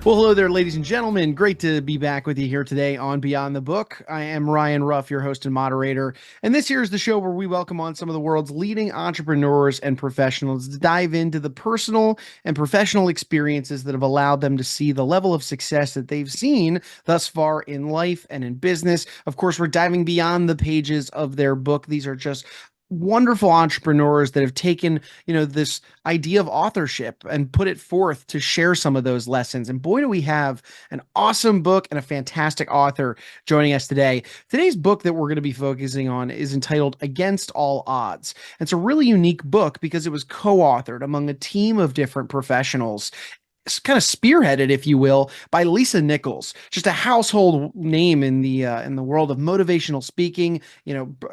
Well, hello there, ladies and gentlemen. Great to be back with you here today on Beyond the Book. I am Ryan Ruff, your host and moderator. And this here is the show where we welcome on some of the world's leading entrepreneurs and professionals to dive into the personal and professional experiences that have allowed them to see the level of success that they've seen thus far in life and in business. Of course, we're diving beyond the pages of their book. These are just wonderful entrepreneurs that have taken, this idea of authorship and put it forth to share some of those lessons. And boy, do we have an awesome book and a fantastic author joining us today. Today's book that we're going to be focusing on is entitled Against All Odds. And it's a really unique book because it was co-authored among a team of different professionals, kind of spearheaded, if you will, by Lisa Nichols, just a household name in the world of motivational speaking.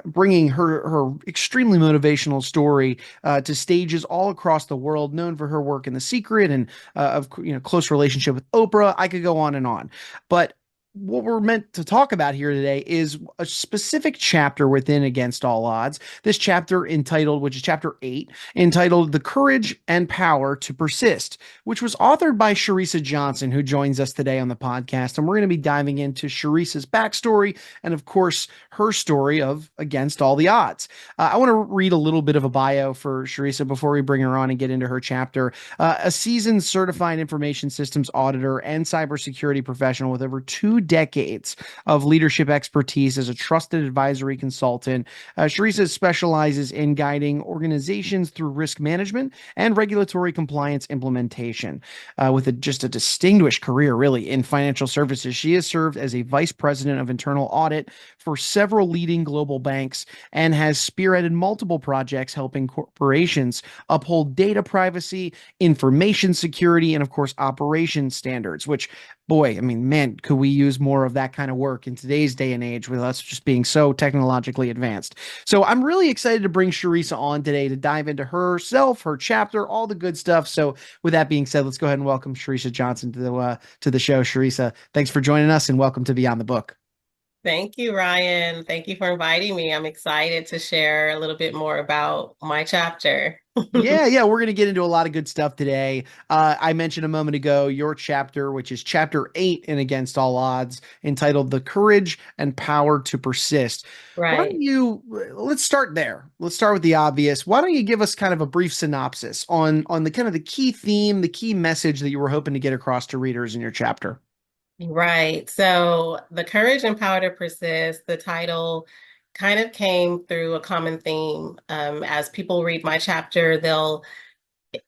Bringing her extremely motivational story to stages all across the world, known for her work in The Secret and of close relationship with Oprah. I could go on and on, but what we're meant to talk about here today is a specific chapter within Against All Odds. This chapter entitled, which is chapter 8, entitled The Courage and Power to Persist, which was authored by Shiressa Johnson, who joins us today on the podcast. And we're going to be diving into Shiressa's backstory and, of course, her story of Against All the Odds. I want to read a little bit of a bio for Shiressa before we bring her on and get into her chapter. A seasoned certified information systems auditor and cybersecurity professional with over 2 decades of leadership expertise as a trusted advisory consultant. Shiressa specializes in guiding organizations through risk management and regulatory compliance implementation. With just a distinguished career, really, in financial services, she has served as a vice president of internal audit for several leading global banks and has spearheaded multiple projects helping corporations uphold data privacy, information security, and, of course, operation standards, which, boy, I mean, man, could we use more of that kind of work in today's day and age with us just being so technologically advanced. So I'm really excited to bring Shiressa on today to dive into herself, her chapter, all the good stuff. So with that being said, let's go ahead and welcome Shiressa Johnson to the show. Shiressa, thanks for joining us and welcome to Beyond the Book. Thank you, Ryan. Thank you for inviting me. I'm excited to share a little bit more about my chapter. Yeah, we're going to get into a lot of good stuff today. I mentioned a moment ago your chapter, which is chapter 8 in Against All Odds, entitled The Courage and Power to Persist. Right. Let's start there. Let's start with the obvious. Why don't you give us kind of a brief synopsis on the kind of the key theme, the key message that you were hoping to get across to readers in your chapter? Right. So, The Courage and Power to Persist, the title kind of came through a common theme. As people read my chapter, they'll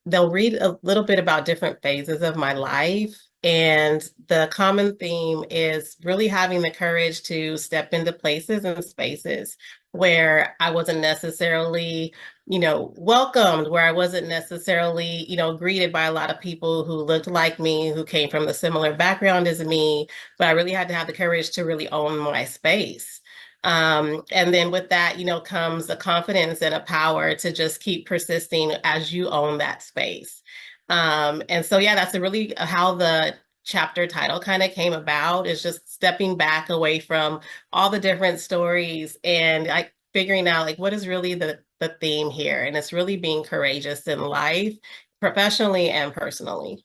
read a little bit about different phases of my life. And the common theme is really having the courage to step into places and spaces where I wasn't necessarily, welcomed, where I wasn't necessarily, greeted by a lot of people who looked like me, who came from a similar background as me. But I really had to have the courage to really own my space. And then with that, comes a confidence and a power to just keep persisting as you own that space. And so, yeah, that's really how the chapter title kind of came about, is just stepping back away from all the different stories and like figuring out like what is really the theme here. And it's really being courageous in life, professionally and personally.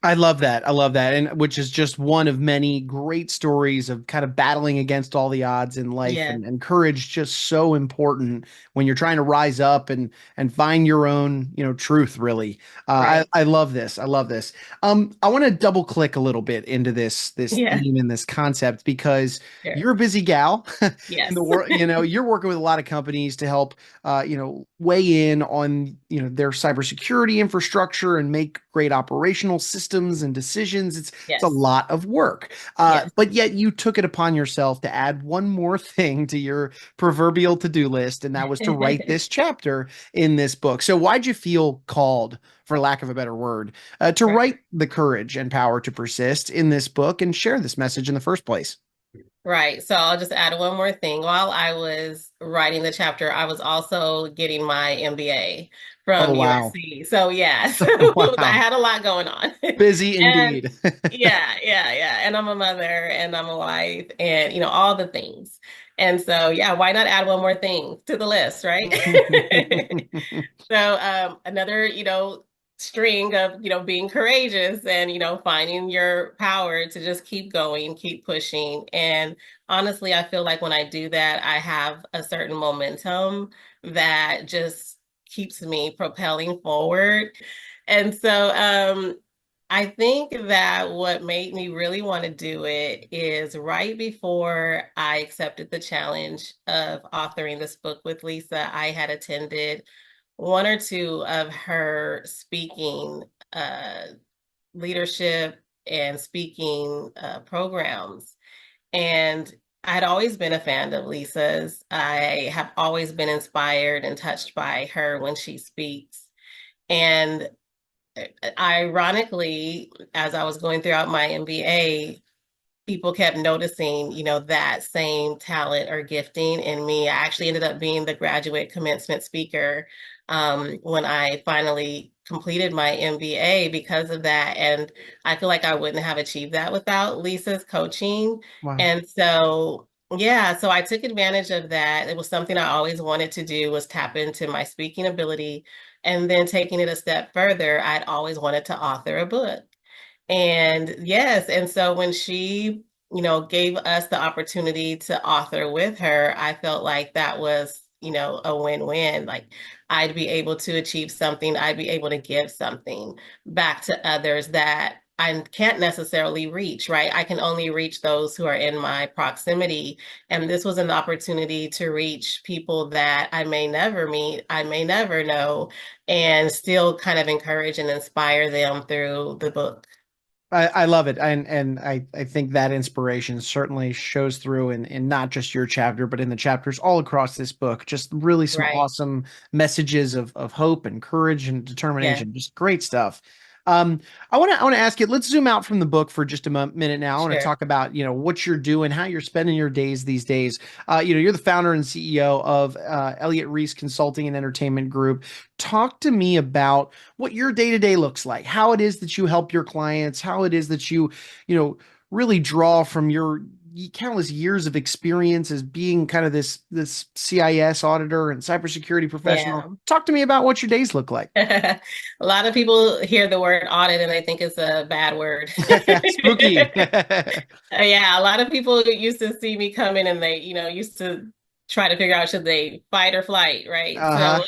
I love that. I love that. And which is just one of many great stories of kind of battling against all the odds in life, Yeah, and courage just so important when you're trying to rise up and find your own, truth, really. right. I love this. I love this. I want to double click a little bit into this Yeah, theme and this concept because sure. you're a busy gal in the Yes. world. You're working with a lot of companies to help weigh in on, their cybersecurity infrastructure and make great operational systems and decisions. It's a Yes. lot of work. Yes. But yet you took it upon yourself to add one more thing to your proverbial to-do list, and that was to write this chapter in this book. So why'd you feel called, for lack of a better word, to Right. write The Courage and Power to Persist in this book and share this message in the first place? Right. So I'll just add one more thing. While I was writing the chapter, I was also getting my MBA Oh, from wow. USC. So yeah, so I Wow. had a lot going on. Busy And indeed. yeah. And I'm a mother and I'm a wife and all the things. And so yeah, why not add one more thing to the list, right? So another, string of, being courageous and, finding your power to just keep going, keep pushing. And honestly, I feel like when I do that, I have a certain momentum that just keeps me propelling forward. And so, I think that what made me really want to do it is right before I accepted the challenge of authoring this book with Lisa, I had attended one or two of her speaking uh, leadership and speaking programs. And I'd always been a fan of Lisa's. I have always been inspired and touched by her when she speaks. And ironically, as I was going throughout my MBA, people kept noticing, that same talent or gifting in me. I actually ended up being the graduate commencement speaker when I finally completed my MBA because of that. And I feel like I wouldn't have achieved that without Lisa's coaching. Wow. And so, yeah, so I took advantage of that. It was something I always wanted to do was tap into my speaking ability. And then taking it a step further, I'd always wanted to author a book. And yes, and so when she, gave us the opportunity to author with her, I felt like that was, a win-win. Like I'd be able to achieve something, I'd be able to give something back to others that I can't necessarily reach, right? I can only reach those who are in my proximity. And this was an opportunity to reach people that I may never meet, I may never know, and still kind of encourage and inspire them through the book. I love it. And I think that inspiration certainly shows through in not just your chapter, but in the chapters all across this book. Just really some Right. awesome messages of hope and courage and Yeah, determination. Just great stuff. Um, I want to ask you, let's zoom out from the book for just a minute now. I want to sure. talk about, what you're doing, how you're spending your days these days. You're the founder and CEO of Elliott Reese Consulting and Entertainment Group. Talk to me about what your day to day looks like, how it is that you help your clients, how it is that you know, really draw from your countless years of experience as being kind of this CIS auditor and cybersecurity professional. Yeah. Talk to me about what your days look like. A lot of people hear the word audit and they think it's a bad word. Spooky. Yeah, a lot of people used to see me come in and they, used to try to figure out should they fight or flight, right? So, Uh-huh.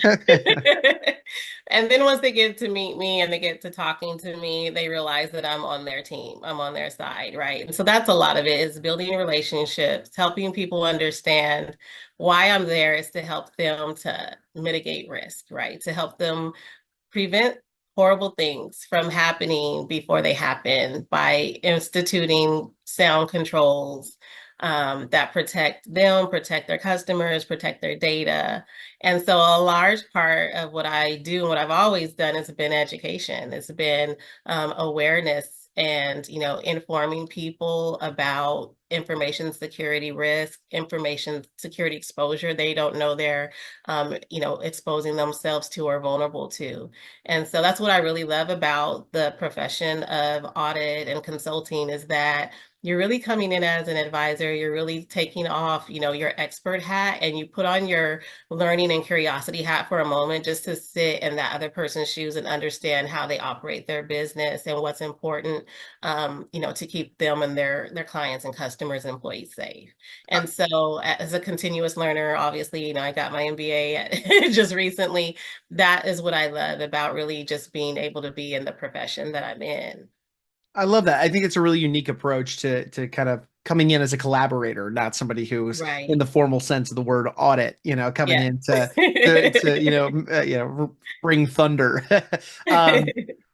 and then once they get to meet me and they get to talking to me, they realize that I'm on their team, I'm on their side, right? And so that's a lot of it is building relationships, helping people understand why I'm there is to help them to mitigate risk, right? To help them prevent horrible things from happening before they happen by instituting sound controls that protect them, protect their customers, protect their data. And so a large part of what I do and what I've always done has been education. It's been awareness and informing people about information security risk, information security exposure they don't know they're exposing themselves to or vulnerable to. And so that's what I really love about the profession of audit and consulting is that you're really coming in as an advisor. You're really taking off, your expert hat and you put on your learning and curiosity hat for a moment just to sit in that other person's shoes and understand how they operate their business and what's important, to keep them and their clients and customers and employees safe. And so as a continuous learner, obviously, I got my MBA just recently. That is what I love about really just being able to be in the profession that I'm in. I love that. I think it's a really unique approach to kind of coming in as a collaborator, not somebody who's in Right. the formal sense of the word audit, coming Yeah. in to bring thunder. um,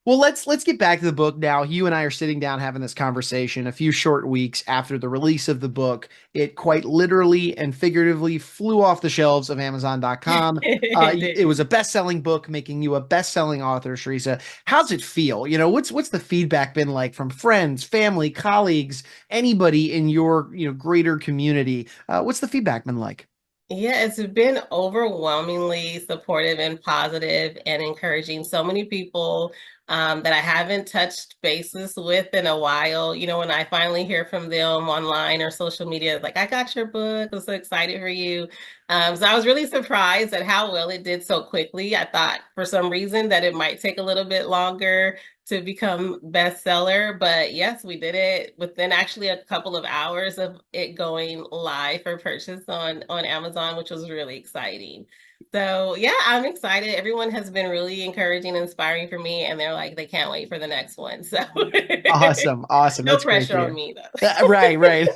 well, let's get back to the book now. You and I are sitting down having this conversation a few short weeks after the release of the book. It quite literally and figuratively flew off the shelves of Amazon.com. It It was did. a best-selling book, making you a best-selling author, Shiressa. How's it feel? What's the feedback been like from friends, family, colleagues, anybody in your greater community? What's the feedback been like? Yeah, it's been overwhelmingly supportive and positive and encouraging. So many people that I haven't touched bases with in a while. You know, when I finally hear from them online or social media, like, I got your book. I'm so excited for you. So I was really surprised at how well it did so quickly. I thought for some reason that it might take a little bit longer to become bestseller, but yes, we did it within actually a couple of hours of it going live for purchase on Amazon, which was really exciting. So yeah, I'm excited. Everyone has been really encouraging and inspiring for me, and they're like they can't wait for the next one. So Awesome. Awesome. no That's great to pressure on hear. me though. Right, right.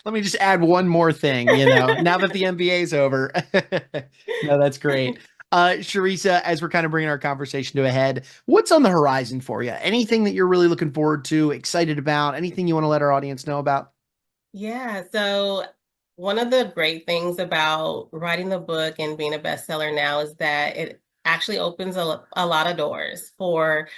Let me just add one more thing, now that the NBA is over. No, that's great. Shiressa, as we're kind of bringing our conversation to a head, what's on the horizon for you? Anything that you're really looking forward to, excited about, anything you want to let our audience know about? Yeah, so one of the great things about writing the book and being a bestseller now is that it actually opens a lot of doors for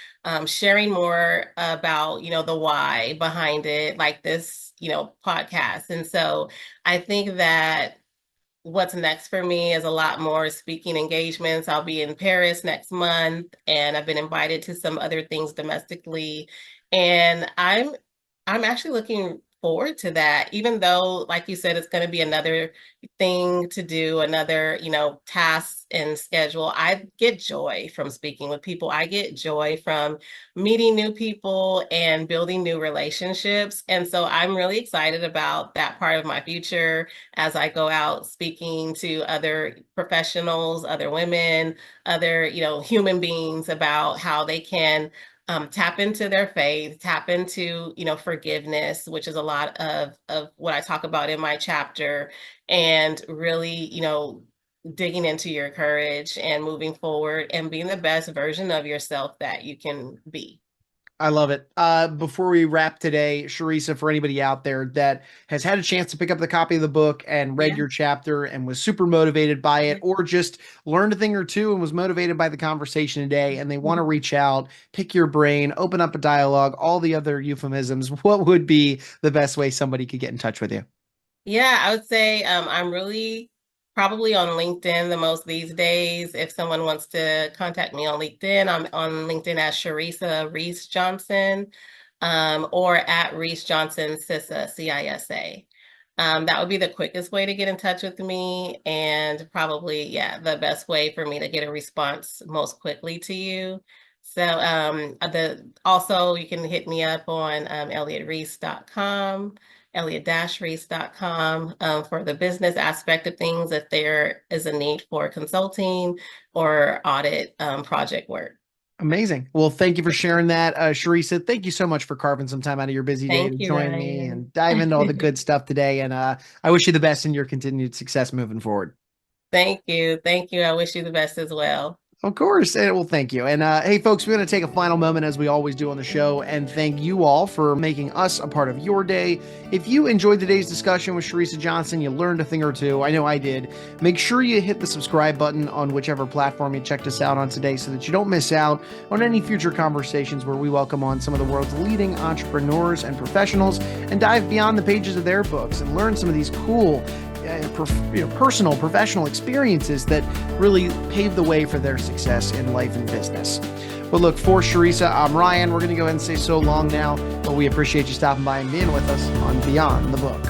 sharing more about, the why behind it, like this, podcast. And so I think that what's next for me is a lot more speaking engagements. I'll be in Paris next month, and I've been invited to some other things domestically. And I'm actually looking forward to that, even though, like you said, it's going to be another thing to do, another, task and schedule. I get joy from speaking with people. I get joy from meeting new people and building new relationships. And so I'm really excited about that part of my future as I go out speaking to other professionals, other women, other, human beings about how they can tap into their faith, tap into, forgiveness, which is a lot of what I talk about in my chapter, and really, digging into your courage and moving forward and being the best version of yourself that you can be. I love it. Before we wrap today, Shiressa, for anybody out there that has had a chance to pick up the copy of the book and read Yeah. your chapter and was super motivated by it, Yeah. or just learned a thing or two and was motivated by the conversation today, and they want to Mhm. reach out, pick your brain, open up a dialogue, all the other euphemisms, what would be the best way somebody could get in touch with you? Yeah, I would say I'm really probably on LinkedIn the most these days. If someone wants to contact me on LinkedIn, I'm on LinkedIn as ShiressaReese Johnson, or at Reese Johnson Cissa, CISA. That would be the quickest way to get in touch with me, and probably, yeah, the best way for me to get a response most quickly to you. So the also you can hit me up on elliottreese.com, elliot-reese.com, for the business aspect of things if there is a need for consulting or audit project work. Amazing. Well, thank you for sharing that, Shiressa. Thank you so much for carving some time out of your busy day to Thank you, join me Ryan. and dive into all the good stuff today. And I wish you the best in your continued success moving forward. Thank you. Thank you. I wish you the best as well. Of course. Well, thank you. And hey, folks, we're going to take a final moment, as we always do on the show, and thank you all for making us a part of your day. If you enjoyed today's discussion with Shiressa Johnson, you learned a thing or two. I know I did. Make sure you hit the subscribe button on whichever platform you checked us out on today so that you don't miss out on any future conversations where we welcome on some of the world's leading entrepreneurs and professionals and dive beyond the pages of their books and learn some of these cool personal, professional experiences that really pave the way for their success in life and business. But look, for Shiressa, I'm Ryan. We're going to go ahead and say so long now, but we appreciate you stopping by and being with us on Beyond the Book.